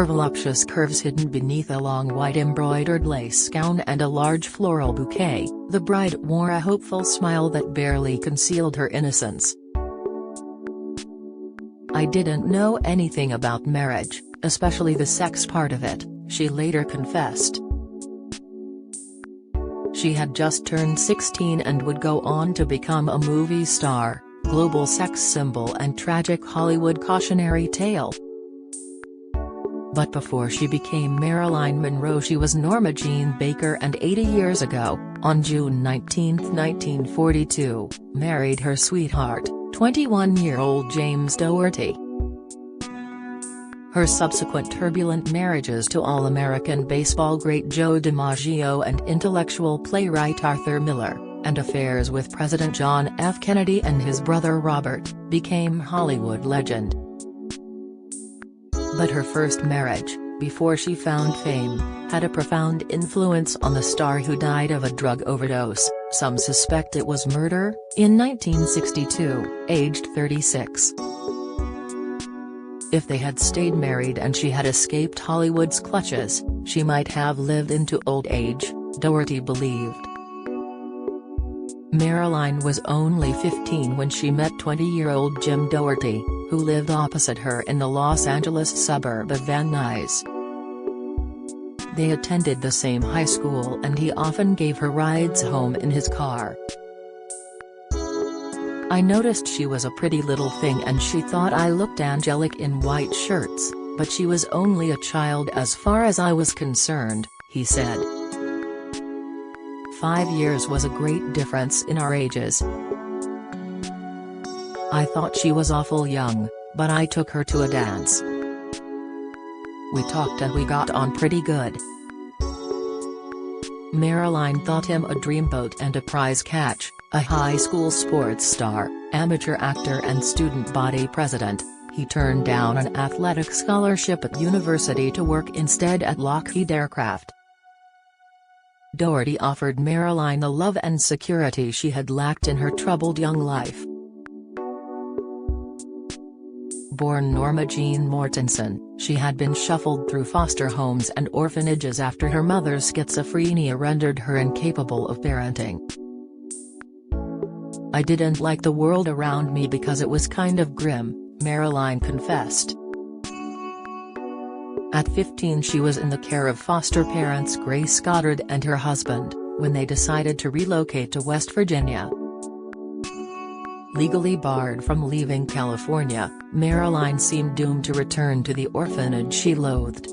her voluptuous curves hidden beneath a long white embroidered lace gown and a large floral bouquet, the bride wore a hopeful smile that barely concealed her innocence. "I didn't know anything about marriage, especially the sex part of it," she later confessed. She had just turned 16 and would go on to become a movie star, global sex symbol and tragic Hollywood cautionary tale. But before she became Marilyn Monroe, she was Norma Jean Baker, and 80 years ago, on June 19, 1942, married her sweetheart, 21-year-old James Dougherty. Her subsequent turbulent marriages to All-American baseball great Joe DiMaggio and intellectual playwright Arthur Miller, and affairs with President John F. Kennedy and his brother Robert, became Hollywood legend. But her first marriage, before she found fame, had a profound influence on the star, who died of a drug overdose. Some suspect it was murder, in 1962, aged 36. If they had stayed married and she had escaped Hollywood's clutches, she might have lived into old age, Dougherty believed. Marilyn was only 15 when she met 20-year-old Jim Dougherty, who lived opposite her in the Los Angeles suburb of Van Nuys. They attended the same high school and he often gave her rides home in his car. "I noticed she was a pretty little thing and she thought I looked angelic in white shirts, but she was only a child as far as I was concerned," he said. 5 years was a great difference in our ages. "I thought she was awful young, but I took her to a dance. We talked and we got on pretty good." Marilyn thought him a dreamboat and a prize catch, a high school sports star, amateur actor and student body president. He turned down an athletic scholarship at university to work instead at Lockheed Aircraft. Dougherty offered Marilyn the love and security she had lacked in her troubled young life. Born Norma Jean Mortensen, she had been shuffled through foster homes and orphanages after her mother's schizophrenia rendered her incapable of parenting. "I didn't like the world around me because it was kind of grim," Marilyn confessed. At 15 she was in the care of foster parents Grace Goddard and her husband, when they decided to relocate to West Virginia. Legally barred from leaving California, Marilyn seemed doomed to return to the orphanage she loathed.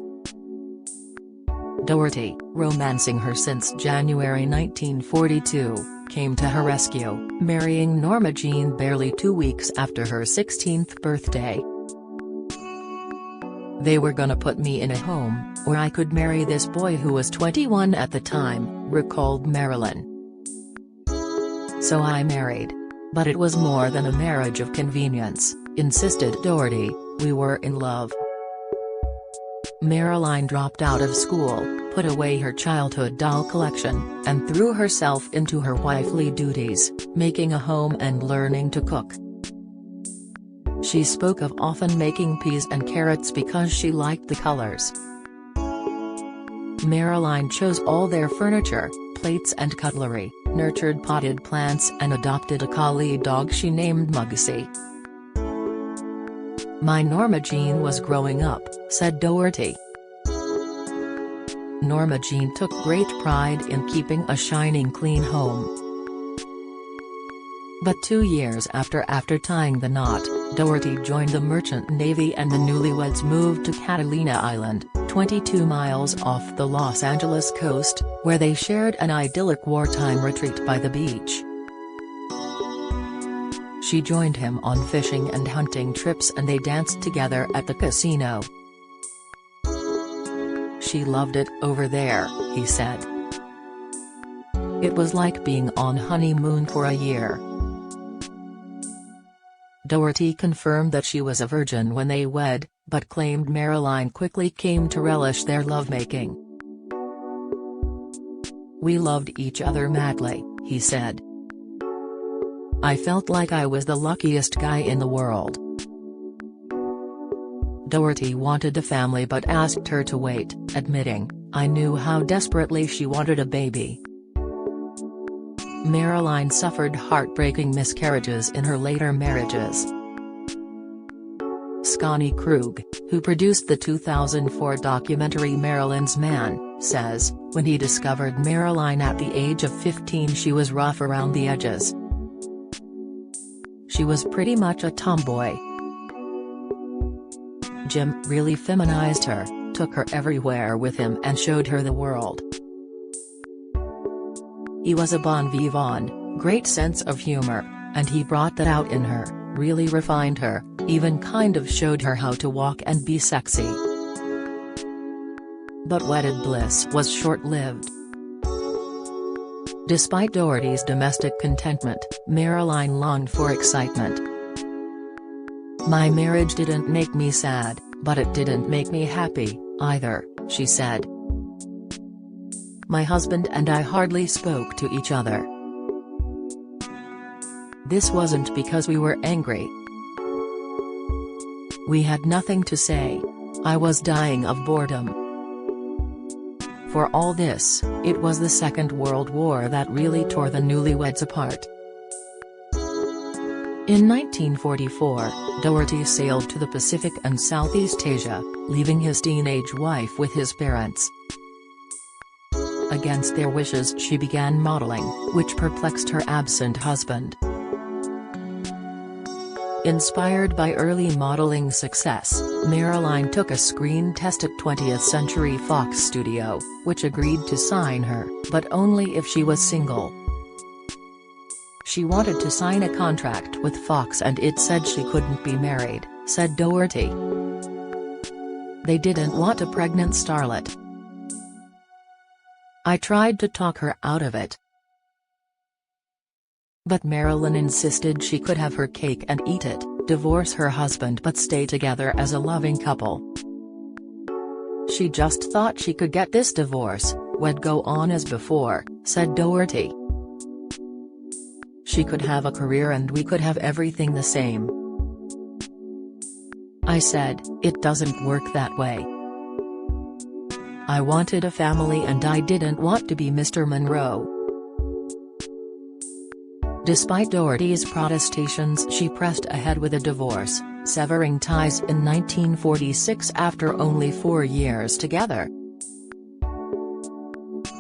Dougherty, romancing her since January 1942, came to her rescue, marrying Norma Jean barely 2 weeks after her 16th birthday. "They were gonna put me in a home, or I could marry this boy who was 21 at the time," recalled Marilyn. "So I married. But it was more than a marriage of convenience," insisted Dougherty, "we were in love." Marilyn dropped out of school, put away her childhood doll collection, and threw herself into her wifely duties, making a home and learning to cook. She spoke of often making peas and carrots because she liked the colors. Marilyn chose all their furniture, plates and cutlery, nurtured potted plants and adopted a collie dog she named Mugsy. "My Norma Jean was growing up," said Dougherty. Norma Jean took great pride in keeping a shining clean home. But 2 years after tying the knot, Dougherty joined the Merchant Navy and the newlyweds moved to Catalina Island, 22 miles off the Los Angeles coast, where they shared an idyllic wartime retreat by the beach. She joined him on fishing and hunting trips and they danced together at the casino. "She loved it over there," he said. "It was like being on honeymoon for a year." Dougherty confirmed that she was a virgin when they wed, but claimed Marilyn quickly came to relish their lovemaking. "We loved each other madly," he said. "I felt like I was the luckiest guy in the world." Doherty wanted a family but asked her to wait, admitting, "I knew how desperately she wanted a baby." Marilyn suffered heartbreaking miscarriages in her later marriages. Scotty Krug, who produced the 2004 documentary Marilyn's Man, says, when he discovered Marilyn at the age of 15 she was rough around the edges. She was pretty much a tomboy. Jim really feminized her, took her everywhere with him and showed her the world. He was a bon vivant, great sense of humor, and he brought that out in her, really refined her, even kind of showed her how to walk and be sexy. But wedded bliss was short-lived. Despite Doherty's domestic contentment, Marilyn longed for excitement. "My marriage didn't make me sad, but it didn't make me happy, either," she said. "My husband and I hardly spoke to each other. This wasn't because we were angry. We had nothing to say. I was dying of boredom. For all this, it was the Second World War that really tore the newlyweds apart." In 1944, Doherty sailed to the Pacific and Southeast Asia, leaving his teenage wife with his parents. Against their wishes she began modeling, which perplexed her absent husband. Inspired by early modeling success, Marilyn took a screen test at 20th Century Fox Studio, which agreed to sign her, but only if she was single. "She wanted to sign a contract with Fox and it said she couldn't be married," said Doherty. "They didn't want a pregnant starlet. I tried to talk her out of it. But Marilyn insisted she could have her cake and eat it, divorce her husband but stay together as a loving couple. She just thought she could get this divorce, we'd go on as before," said Doherty. "She could have a career and we could have everything the same. I said, it doesn't work that way. I wanted a family and I didn't want to be Mr. Monroe." Despite Doherty's protestations she pressed ahead with a divorce, severing ties in 1946 after only 4 years together.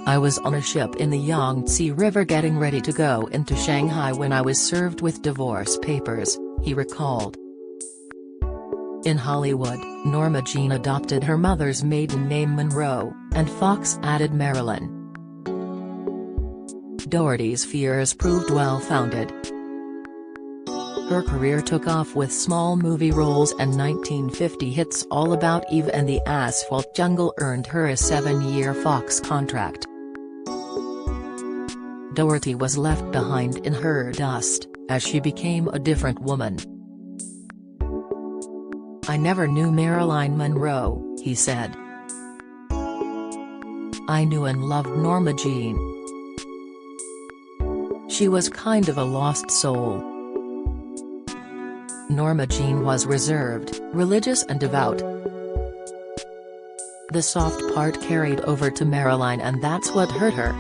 "I was on a ship in the Yangtze River getting ready to go into Shanghai when I was served with divorce papers," he recalled. In Hollywood, Norma Jean adopted her mother's maiden name Monroe, and Fox added Marilyn. Doherty's fears proved well-founded. Her career took off with small movie roles and 1950 hits All About Eve and The Asphalt Jungle earned her a 7-year Fox contract. Doherty was left behind in her dust, as she became a different woman. "I never knew Marilyn Monroe," he said. "I knew and loved Norma Jean. She was kind of a lost soul. Norma Jean was reserved, religious and devout. The soft part carried over to Marilyn and that's what hurt her.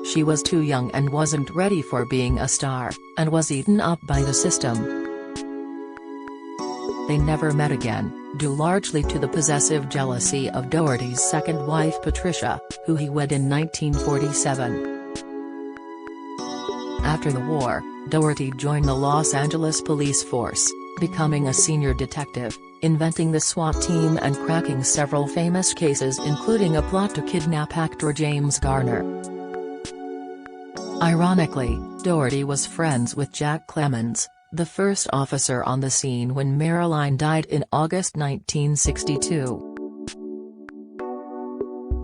She was too young and wasn't ready for being a star, and was eaten up by the system." They never met again, due largely to the possessive jealousy of Doherty's second wife Patricia, who he wed in 1947. After the war, Doherty joined the Los Angeles police force, becoming a senior detective, inventing the SWAT team and cracking several famous cases including a plot to kidnap actor James Garner. Ironically, Doherty was friends with Jack Clemens, the first officer on the scene when Marilyn died in August 1962.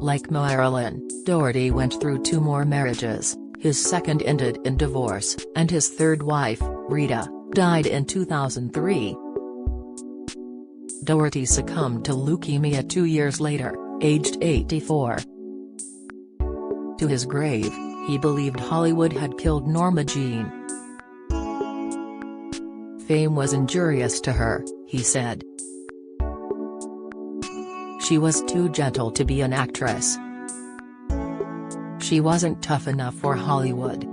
Like Marilyn, Doherty went through 2 more marriages. His second ended in divorce, and his third wife, Rita, died in 2003. Doherty succumbed to leukemia 2 years later, aged 84. To his grave, he believed Hollywood had killed Norma Jean. Fame was injurious to her, he said. She was too gentle to be an actress. She wasn't tough enough for Hollywood.